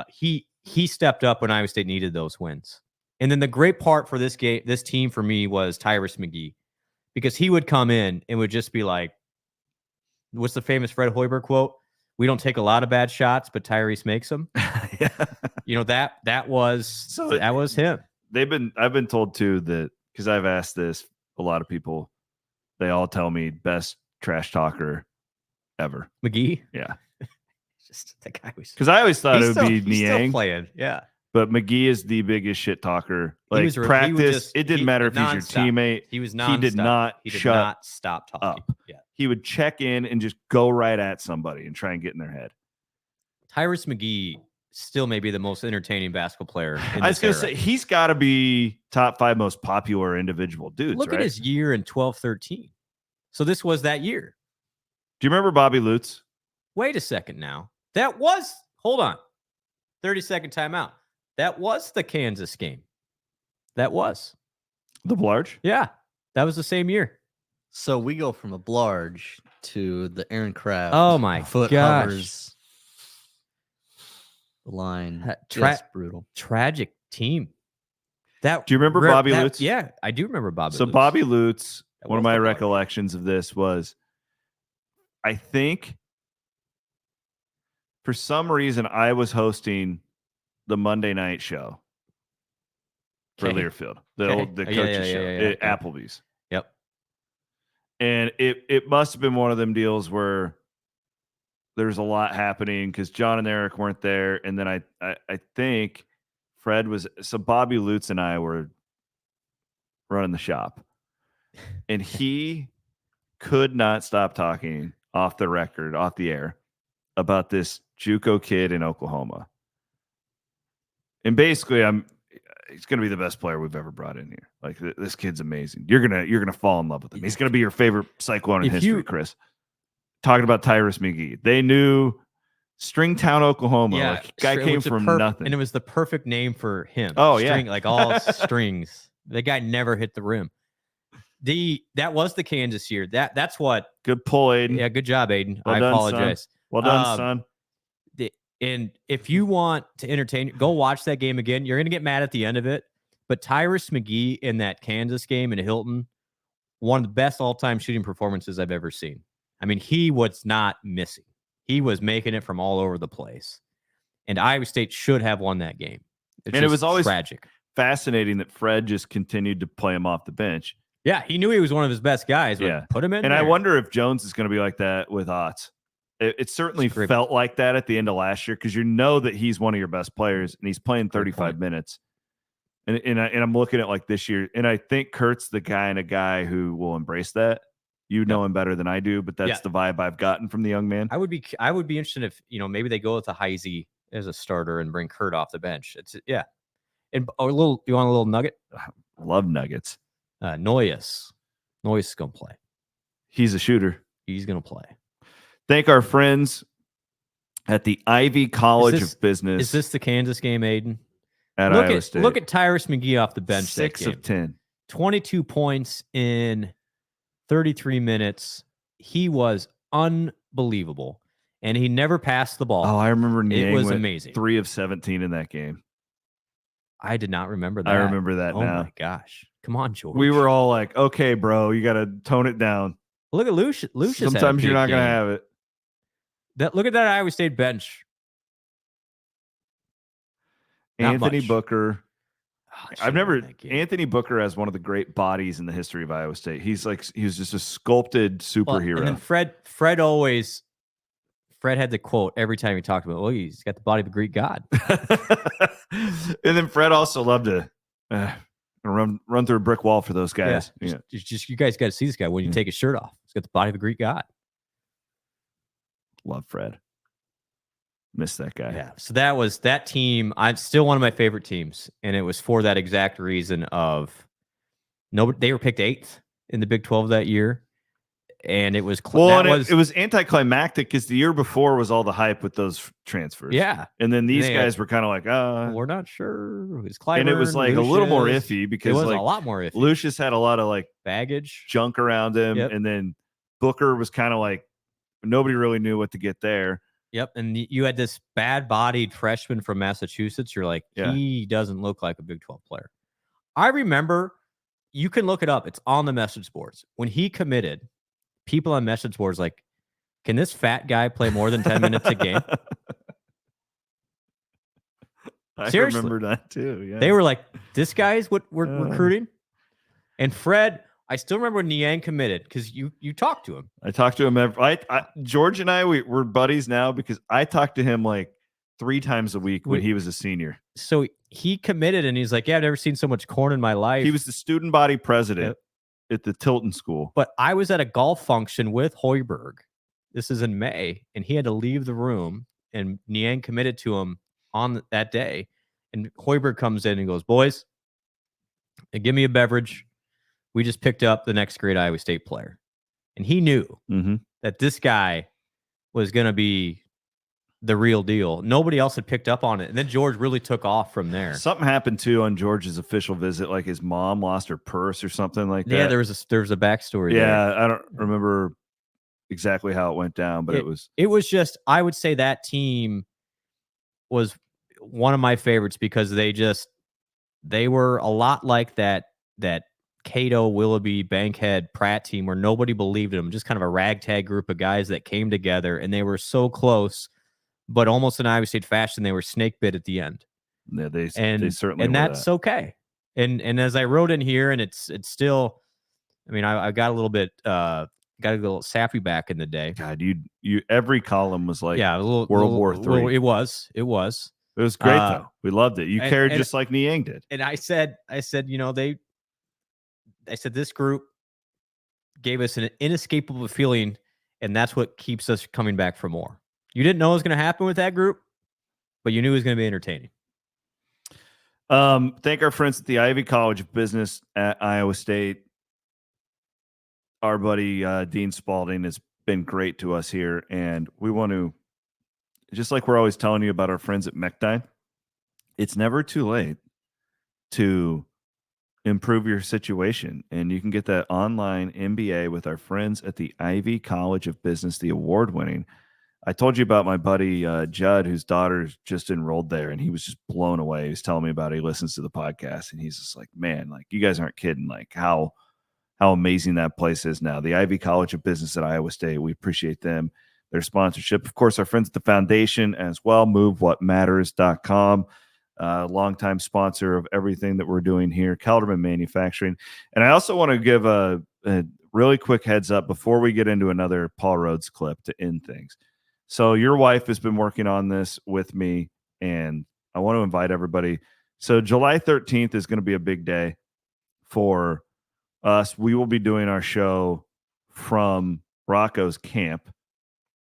He stepped up when Iowa State needed those wins. And then the great part for this team for me was Tyrese McGee, because he would come in and would just be like, what's the famous Fred Hoiberg quote? We don't take a lot of bad shots, but Tyrese makes them. Yeah. That was him. I've been told too that, because I've asked this a lot of people, they all tell me best trash talker ever. McGee? Yeah. Just the guy was, because I always thought it would he's be still Niang. playing. Yeah. But McGee is the biggest shit talker. Like, He was practice, it didn't he- matter if he's your nonstop. teammate. He was He did nonstop. not He did shut not stop talking. up. Yeah. He would check in and just go right at somebody and try and get in their head. Tyrese McGee still may be the most entertaining basketball player in I was this going to era. say, he's got to be top 5 most popular individual dudes. Look right? at his year in 12-13. So this was that year. Do you remember Bobby Lutz? Wait a second now. Hold on. 30-second timeout. That was the Kansas game. That was. The Blarge? Yeah. That was the same year. So we go from a Blarge to the Aaron Craft. Oh my foot gosh. hovers the line. Tra- Just brutal. Tragic team. Do you remember Bobby Lutz? Yeah, I do remember Bobby So Lutz. Bobby Lutz, That one of was my the Blarge. recollections of this was, I think for some reason I was hosting the Monday night show for Okay. Learfield, the Okay. coaches Yeah, show yeah. at Applebee's. Yep. And it must have been one of them deals where there's a lot happening because John and Eric weren't there. And then I think Fred was, so Bobby Lutz and I were running the shop. And he could not stop talking off the record, off the air, about this JUCO kid in Oklahoma. And basically, he's going to be the best player we've ever brought in here. Like, this kid's amazing. You're gonna fall in love with him. He's going to be your favorite Cyclone in If history, you- Chris. Talking about Tyrese McGee. They knew Stringtown, Oklahoma. Yeah. Like, guy It came was from and nothing. it was the perfect name for him. Oh, yeah. Like all strings. The guy never hit the rim. That was the Kansas year. That's what. Good pull, Aiden. Yeah, good job, Aiden. Well I done, apologize. Well done, son. And if you want to entertain, go watch that game again. You're going to get mad at the end of it. But Tyrese McGee in that Kansas game in Hilton, one of the best all-time shooting performances I've ever seen. I mean, he was not missing. He was making it from all over the place. And Iowa State should have won that game. And it was always tragic. Fascinating that Fred just continued to play him off the bench. Yeah, he knew he was one of his best guys. But Yeah. put him in And there. I wonder if Jones is going to be like that with Otts. It certainly That's great. felt like that at the end of last year because you know that he's one of your best players and he's playing 35 minutes. And I'm looking at like this year, and I think Kurt's the kind of guy who will embrace that. You know him better than I do, but that's the vibe I've gotten from the young man. I would be interested if maybe they go with a Heisey as a starter and bring Kurt off the bench. And you want a little nugget? Love Nuggets. Noyes is gonna play. He's a shooter. He's going to play. Thank our friends at the Ivy College of Business. Is this the Kansas game, Aiden? At Iowa State. Look at Tyrus McGee off the bench. 6 of 10. 22 points in 33 minutes. He was unbelievable. And he never passed the ball. Oh, I remember Niang it was went amazing. 3 of 17 in that game. I did not remember that. I remember that now. Oh, my gosh. Come on, George. We were all like, okay, bro, you got to tone it down. Look at Lucius. Sometimes you're not going to have it. Look at that Iowa State bench. Not Anthony much. Booker. Oh, Anthony Booker has one of the great bodies in the history of Iowa State. He was just a sculpted superhero. And then Fred had the quote every time he talked about, he's got the body of a Greek god. And then Fred also loved to run through a brick wall for those guys. Yeah. Just you guys got to see this guy when you take his shirt off. He's got the body of a Greek god. Love Fred. Miss that guy. Yeah. So that team. I'm still one of my favorite teams, and it was for that exact reason of they were picked 8th in the Big 12 that year, and it was it was anticlimactic because the year before was all the hype with those transfers. Yeah, and then these guys were kind of like, we're not sure who's Clyburn, and it was like Lucius. a little more iffy because it was like a lot more iffy. Lucius had a lot of like baggage, junk around him, and then Booker was kind of like nobody really knew what to get there. Yep, and you had this bad-bodied freshman from Massachusetts. You're like, he doesn't look like a Big 12 player. I remember, you can look it up. It's on the message boards. When he committed, people on message boards like, can this fat guy play more than 10 minutes a game? Seriously. I remember that too. Yeah, they were like, this guy is what we're recruiting. And Fred, I still remember when Niang committed because you talked to him. I talked to him. George and I, we're buddies now because I talked to him like 3 times a week when he was a senior. So he committed and he's like, I've never seen so much corn in my life. He was the student body president at the Tilton School. But I was at a golf function with Hoiberg. This is in May, and he had to leave the room, and Niang committed to him on that day. And Hoiberg comes in and goes, boys, give me a beverage. We just picked up the next great Iowa State player. And he knew that this guy was going to be the real deal. Nobody else had picked up on it. And then George really took off from there. Something happened, too, on George's official visit. Like his mom lost her purse or something like that. Yeah, there was a backstory there. Yeah, I don't remember exactly how it went down, but it was just, I would say that team was one of my favorites because they were a lot like that Cato, Willoughby, Bankhead, Pratt team where nobody believed in them, just kind of a ragtag group of guys that came together, and they were so close, but almost in Iowa State fashion, they were snake bit at the end. Yeah, they certainly and were that's that. okay. And as I wrote in here, and it's still, I mean, I got a little sappy back in the day. God, you every column was like World War III. It was. It was great though. We loved it. You cared just like Niang did. And I said, I said this group gave us an inescapable feeling, and that's what keeps us coming back for more. You didn't know what was going to happen with that group, but you knew it was going to be entertaining. Thank our friends at the Ivy College of Business at Iowa State. Our buddy Dean Spalding has been great to us here, and we want to, just like we're always telling you about our friends at Mechdyne, it's never too late to improve your situation, and you can get that online MBA with our friends at the Ivy College of Business, the award-winning. I told you about my buddy Judd, whose daughter just enrolled there, and he was just blown away. He was telling me about it. He listens to the podcast, and he's just like, man, like, you guys aren't kidding, like how amazing that place is now. The Ivy College of Business at Iowa State. We appreciate them, their sponsorship. Of course, our friends at the foundation as well, MoveWhatMatters.com. Longtime sponsor of everything that we're doing here, Kelderman Manufacturing. And I also want to give a really quick heads up before we get into another Paul Rhoads clip to end things. So your wife has been working on this with me, and I want to invite everybody. So July 13th is going to be a big day for us. We will be doing our show from Rocco's camp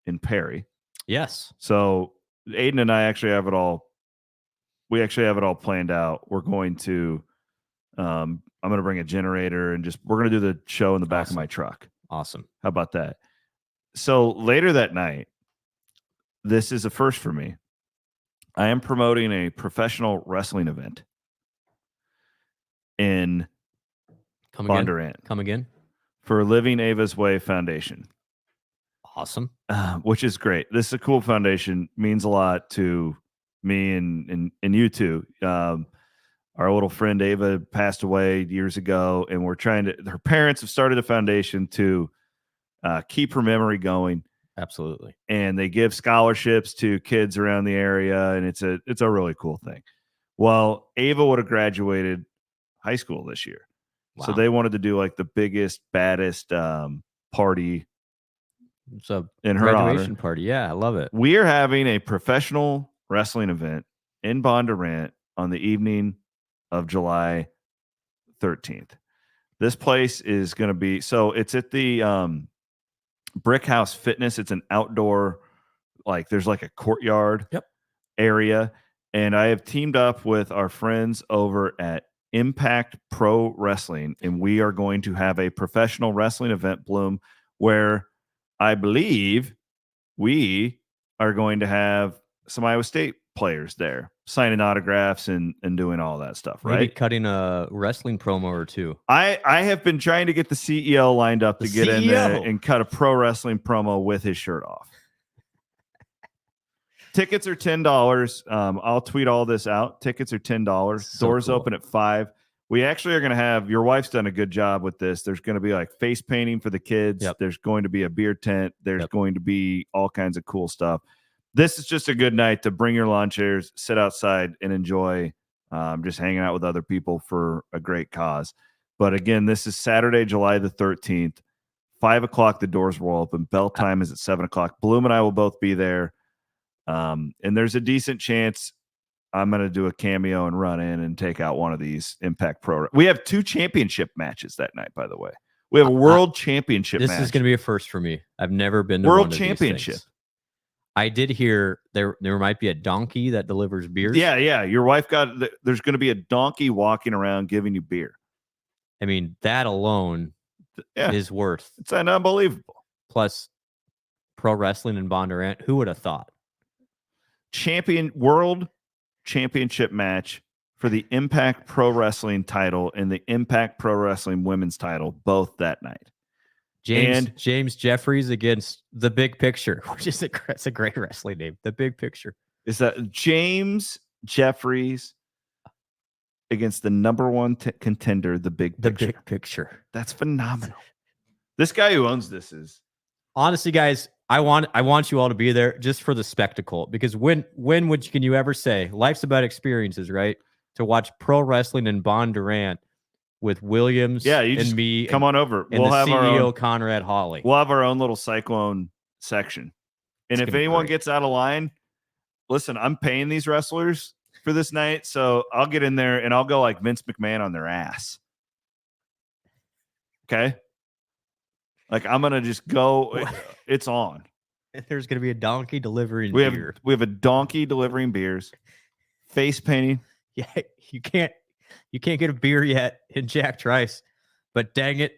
in Perry. Yes. So Aiden and I actually have it all. We actually have it all planned out. We're going to, I'm going to bring a generator and we're going to do the show in the back of my truck. Awesome. How about that? So later that night, this is a first for me. I am promoting a professional wrestling event in Come again. Bondurant Come again. for Living Ava's Way Foundation. Awesome. Which is great. This is a cool foundation. Means a lot to me and you too. Our little friend Ava passed away years ago, and we're trying to. Her parents have started a foundation to keep her memory going. Absolutely. And they give scholarships to kids around the area, and it's a really cool thing. Well, Ava would have graduated high school this year, so Wow. they wanted to do like the biggest, baddest party It's a in her graduation honor. party. Yeah, I love it. We are having a professional wrestling event in Bondurant on the evening of July 13th. This place is going to be, so it's at the Brick House Fitness. It's an outdoor, like there's like a courtyard area. And I have teamed up with our friends over at Impact Pro Wrestling, and we are going to have a professional wrestling event, Bloom, where I believe we are going to have some Iowa State players there signing autographs and doing all that stuff, right? Maybe cutting a wrestling promo or two. I have been trying to get the CEO lined up to The get in there CEO. and cut a pro wrestling promo with his shirt off. Tickets are $10. I'll tweet all this out. Tickets are $10. So Doors cool. open at 5. We actually are going to have, your wife's done a good job with this. There's going to be like face painting for the kids. Yep. There's going to be a beer tent. There's going to be all kinds of cool stuff. This is just a good night to bring your lawn chairs, sit outside, and enjoy just hanging out with other people for a great cause. But again, this is Saturday, July the 13th, 5 o'clock. The doors will open. Bell time is at 7 o'clock. Bloom and I will both be there. And there's a decent chance I'm going to do a cameo and run in and take out one of these Impact Pro. We have 2 championship matches that night, by the way. We have a world championship This match. is going to be a first for me. I've never been to World one of these championship. things. I did hear there might be a donkey that delivers beers. Yeah. Your wife there's going to be a donkey walking around giving you beer. I mean, that alone is worth. It's unbelievable. Plus, pro wrestling in Bondurant. Who would have thought? World championship match for the Impact Pro Wrestling title and the Impact Pro Wrestling women's title, both that night. James Jeffries against the Big Picture, which is it's a great wrestling name. The Big Picture. Is that James Jeffries against the number one contender, the Big Picture? The Big Picture. That's phenomenal. This guy who owns this is honestly, guys. I want you all to be there just for the spectacle, because when can you ever say life's about experiences, right? To watch pro wrestling in Bondurant with Williams, and me, come on over. And we'll the have CEO our own, Conrad Hawley. We'll have our own little Cyclone section. And if anyone gets out of line, listen, I'm paying these wrestlers for this night, so I'll get in there and I'll go like Vince McMahon on their ass. Okay? Like I'm gonna just go. It's on. There's gonna be a donkey delivering beer. We have a donkey delivering beers, face painting. Yeah, you can't get a beer yet in Jack Trice, but dang it,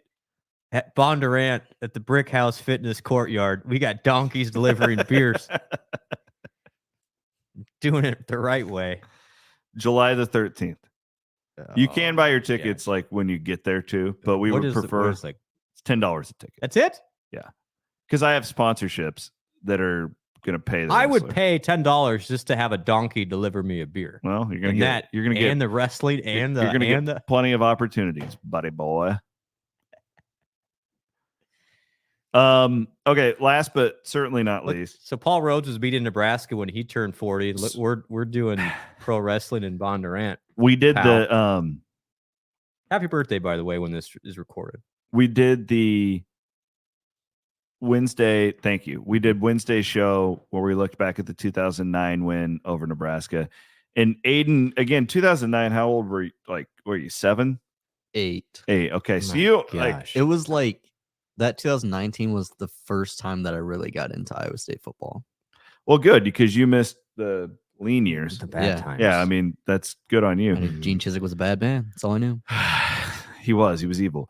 at Bondurant at the Brick House Fitness Courtyard, we got donkeys delivering beers. Doing it the right way. July the 13th. You can buy your tickets like when you get there too, but we would prefer it's $10 a ticket. That's it? Yeah. Because I have sponsorships that are going to pay. I would pay $10 just to have a donkey deliver me a beer. Well, you're going to get the wrestling and you're going to get plenty of opportunities, buddy boy. Okay. Last but certainly not least. So Paul Rhoads was beating Nebraska when he turned 40. We're doing pro wrestling in Bondurant. We did the happy birthday, by the way, when this is recorded. We did the Wednesday. Thank you. We did Wednesday show where we looked back at the 2009 win over Nebraska. And Aiden, again, 2009. How old were you? Like, were you 7? 8. 8. Okay, so it was like that. 2019 was the first time that I really got into Iowa State football. Well, good, because you missed the lean years, the bad times. Yeah, I mean that's good on you. I knew Gene Chizik was a bad man. That's all I knew. He was evil.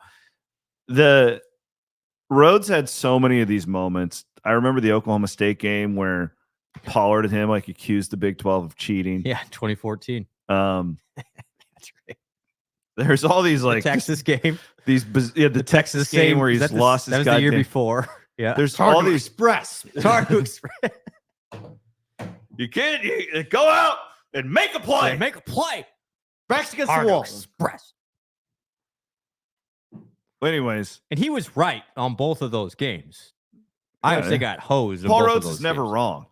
The Rhoads had so many of these moments. I remember the Oklahoma State game where Pollard and him like accused the Big 12 of cheating. Yeah, 2014. Um, That's right. there's all these like The Texas game. The Texas game where he's lost his That was the year before. Yeah. There's all these Express. Targo Express. you go out and make a play. Make a play. Backs against Targo the wall. Express. Anyways, And he was right on both of those games. Iowa State got hosed. in Paul both of Rhoads those is never games. wrong.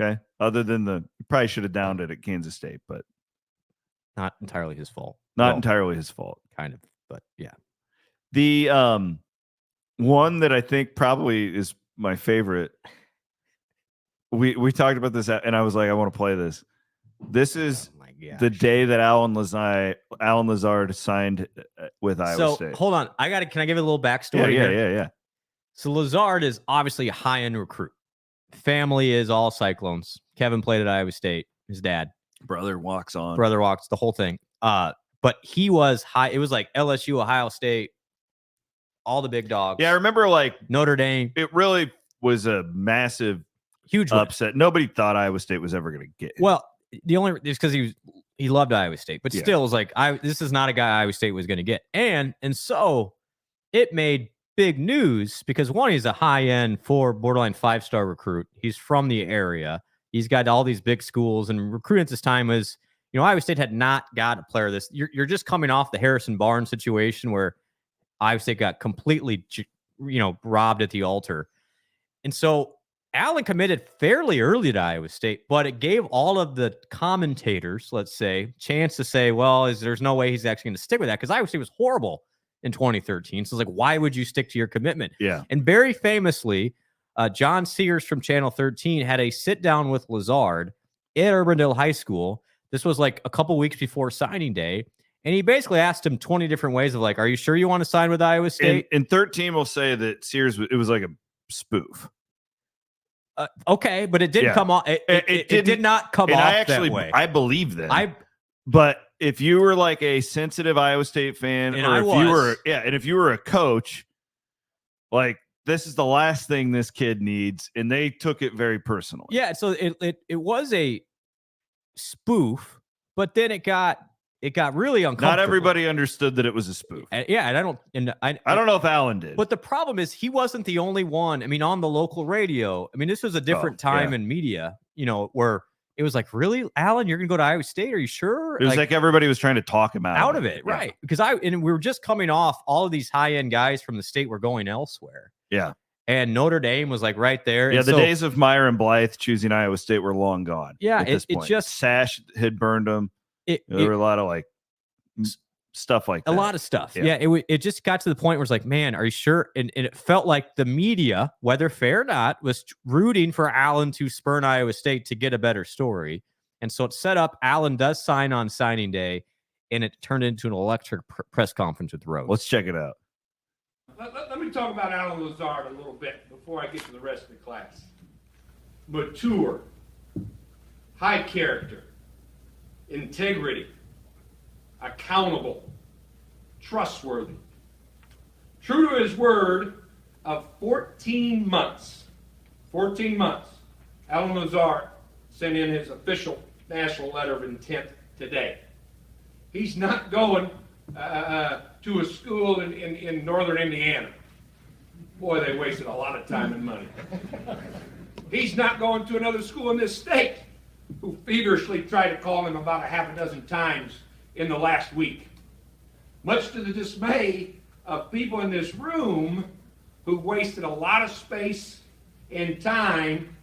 Okay. Other than you probably should have downed it at Kansas State, but Not entirely his fault. not Well, entirely his fault. kind of, but yeah. The one that I think probably is my favorite. We talked about this and I was like, I want to play this. This is Oh my gosh. the day that Alan Lazard signed with Iowa State. Hold on. Can I give it a little backstory? Yeah. So Lazard is obviously a high-end recruit. Family is all Cyclones. Kevin played at Iowa State. His dad. Brother walks on. Brother walks, the whole thing. But he was high. It was like LSU, Ohio State, all the big dogs. Yeah, I remember like Notre Dame. it really was a massive Huge win. upset. Nobody thought Iowa State was ever going to get him. Well, the only is because he loved Iowa State, but Yeah. still was like, this is not a guy Iowa State was going to get. And so it made big news because one, he's a high-end borderline 5-star recruit. He's from the area. He's got all these big schools, and recruiting at this time was, Iowa State had not got a player this. You're just coming off the Harrison Barnes situation where Iowa State got completely, robbed at the altar. And so Allen committed fairly early to Iowa State, but it gave all of the commentators, let's say, chance to say, well, there's no way he's actually going to stick with that because Iowa State was horrible in 2013. So it's like, why would you stick to your commitment? Yeah. And very famously, John Sears from Channel 13 had a sit down with Lazard at Urbandale High School. This was like a couple weeks before signing day. And he basically asked him 20 different ways of like, are you sure you want to sign with Iowa State? And 13 will say that Sears, it was like a spoof. Okay, but it didn't come off. It did not come off that way. I believe that. But if you were like a sensitive Iowa State fan, And or I if was. you were, and if you were a coach, like this is the last thing this kid needs, and they took it very personally. Yeah, so it was a spoof, but then it got really uncomfortable. Not everybody understood that it was a spoof. And I don't know if Allen did. But the problem is he wasn't the only one. I mean, on the local radio, this was a different time in media, where it was like, really, Allen, you're gonna go to Iowa State? Are you sure? It was like everybody was trying to talk him out of it, right? Because we were just coming off all of these high-end guys from the state were going elsewhere. Yeah. And Notre Dame was like right there. Yeah, and the days of Meyer and Blythe choosing Iowa State were long gone. Yeah, at this point. just Sash had burned them. There were a lot of like stuff like that. A lot of stuff. Yeah, it just got to the point where it's like, man, are you sure? And it felt like the media, whether fair or not, was rooting for Allen to spurn Iowa State to get a better story. And so it set up, Allen does sign on signing day, and it turned into an electric press conference with Rhoads. Let's check it out. Let me talk about Alan Lazard a little bit before I get to the rest of the class. Mature, high character, integrity, accountable, trustworthy. True to his word of 14 months, Alan Lazard sent in his official national letter of intent today. He's not going to a school in northern Indiana. Boy, they wasted a lot of time and money. He's not going to another school in this state, who feverishly tried to call him about a half a dozen times in the last week. Much to the dismay of people in this room who wasted a lot of space and time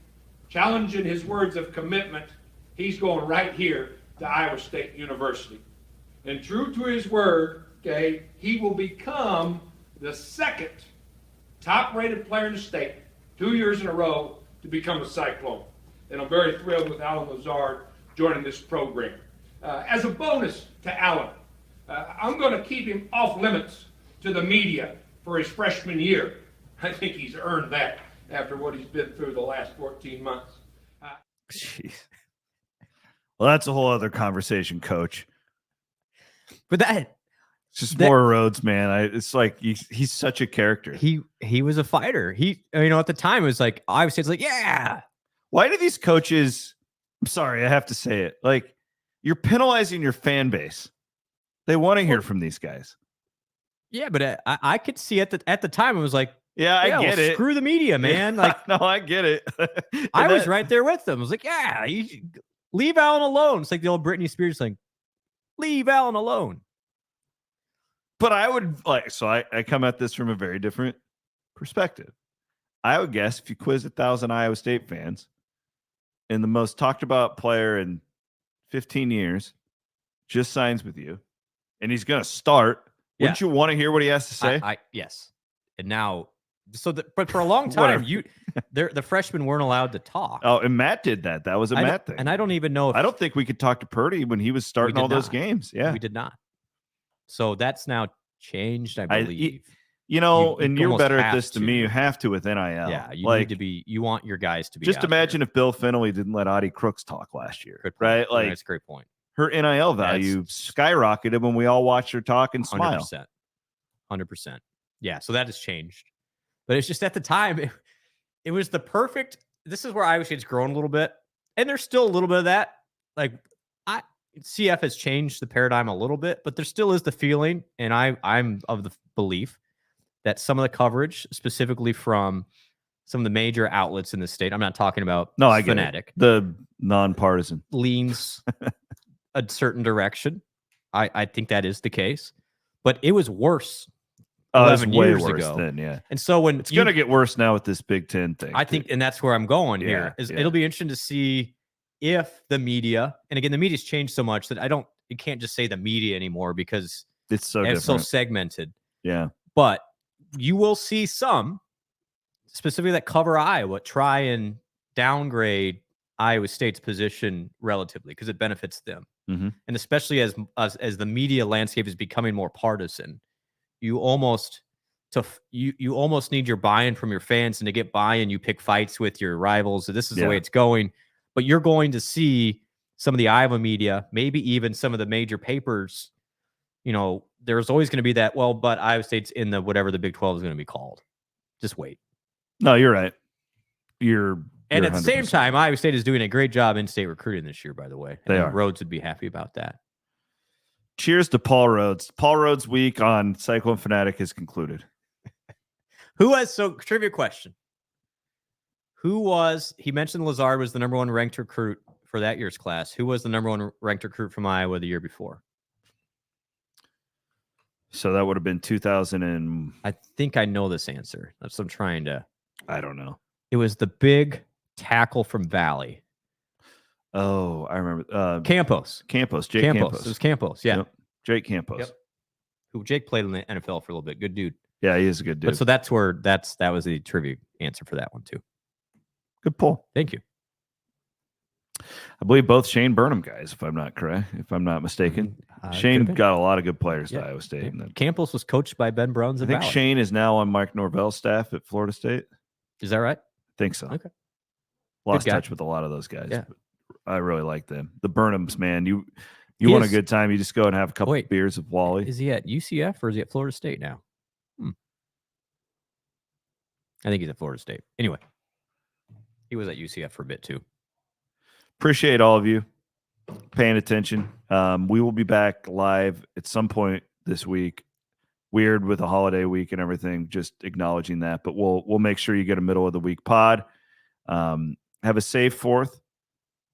challenging his words of commitment, he's going right here to Iowa State University. And true to his word, okay, he will become the second top-rated player in the state, 2 years in a row, to become a Cyclone. And I'm very thrilled with Alan Lazard joining this program. As a bonus to Alan, I'm going to keep him off limits to the media for his freshman year. I think he's earned that after what he's been through the last 14 months. Jeez. Well, that's a whole other conversation, Coach. But It's just more Rhoads, man. It's like he's such a character. He was a fighter. At the time it was like Iowa State's like, yeah. Why do these coaches? I'm sorry, I have to say it. Like, you're penalizing your fan base. They want to hear from these guys. Yeah, but I could see at the time it was like, I get it. Screw the media, man. Like, no, I get it. I was right there with them. I was like, yeah, leave Allen alone. It's like the old Britney Spears thing. Leave Allen alone. But I would I come at this from a very different perspective. I would guess if you quiz 1,000 Iowa State fans and the most talked about player in 15 years just signs with you and he's going to start, wouldn't you want to hear what he has to say? Yes. And now, but for a long time, the freshmen weren't allowed to talk. Oh, and Matt did that. That was a Matt thing. And I don't even know if I don't think we could talk to Purdy when he was starting all those games. Yeah, we did not. So that's now changed, I believe. And you're better at this than me. You have to with NIL. Yeah, you need to be. You want your guys to be. Just imagine if Bill Finley didn't let Audie Crooks talk last year, right? Like, that's a great point. Her NIL value skyrocketed when we all watched her talk and smile. 100%. Yeah, so that has changed. But it's just at the time, it was the perfect. This is where Iowa State's grown a little bit, and there's still a little bit of that. Like, CF has changed the paradigm a little bit, but there still is the feeling, and I'm of the belief that some of the coverage, specifically from some of the major outlets in the state, I'm not talking about Fanatic, the nonpartisan, leans a certain direction. I think that is the case, but it was worse. 11 years ago. Yeah. And so when it's going to get worse now with this Big Ten thing, I think, and that's where I'm going here. It'll be interesting to see if the media, and again, the media's changed so much that you can't just say the media anymore because it's so segmented. Yeah. But you will see some, specifically that cover Iowa, try and downgrade Iowa State's position relatively because it benefits them. Mm-hmm. And especially as the media landscape is becoming more partisan, you almost need your buy-in from your fans, and to get buy-in, you pick fights with your rivals. So this is the way it's going. But you're going to see some of the Iowa media, maybe even some of the major papers. There's always going to be that. Well, but Iowa State's in the whatever the Big 12 is going to be called. Just wait. No, you're right. And at the same time, Iowa State is doing a great job in-state recruiting this year. By the way, they are. Rhoads would be happy about that. Cheers to Paul Rhoads. Paul Rhoads week on Cyclone Fanatic is concluded. Trivia question. He mentioned Lazard was the number 1 ranked recruit for that year's class. Who was the number 1 ranked recruit from Iowa the year before? So that would have been 2000 I think I know this answer. That's what I'm trying to. I don't know. It was the big tackle from Valley. Oh, I remember. Campos. Jake Campos. It was Campos, yeah. Yep. Jake Campos. Yep. Who Jake played in the NFL for a little bit. Good dude. Yeah, he is a good dude. But so that was the trivia answer for that one too. Good pull. Thank you. I believe both Shane Burnham guys, if I'm not mistaken. Shane got a lot of good players to Iowa State. Yeah. Campos was coached by Ben Browns. I think Shane is now on Mike Norvell's staff at Florida State. Is that right? I think so. Okay. Lost touch with a lot of those guys. Yeah. But I really like them. The Burnhams, man. You want a good time, you just go and have a couple beers with Wally. Is he at UCF or is he at Florida State now? I think he's at Florida State. Anyway, he was at UCF for a bit too. Appreciate all of you paying attention. We will be back live at some point this week. Weird with a holiday week and everything, just acknowledging that. But we'll make sure you get a middle of the week pod. Have a safe 4th.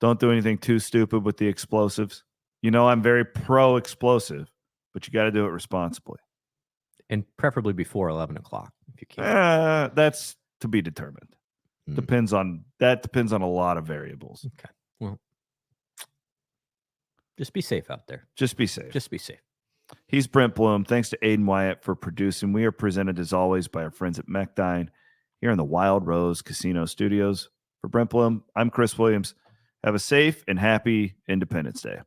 Don't do anything too stupid with the explosives. I'm very pro explosive, but you got to do it responsibly. And preferably before 11 o'clock if you can. That's to be determined. Depends on a lot of variables. Okay. Well, just be safe out there. Just be safe. Just be safe. He's Brent Blum. Thanks to Aiden Wyatt for producing. We are presented as always by our friends at Mechdyne here in the Wild Rose Casino Studios. For Brent Blum, I'm Chris Williams. Have a safe and happy Independence Day.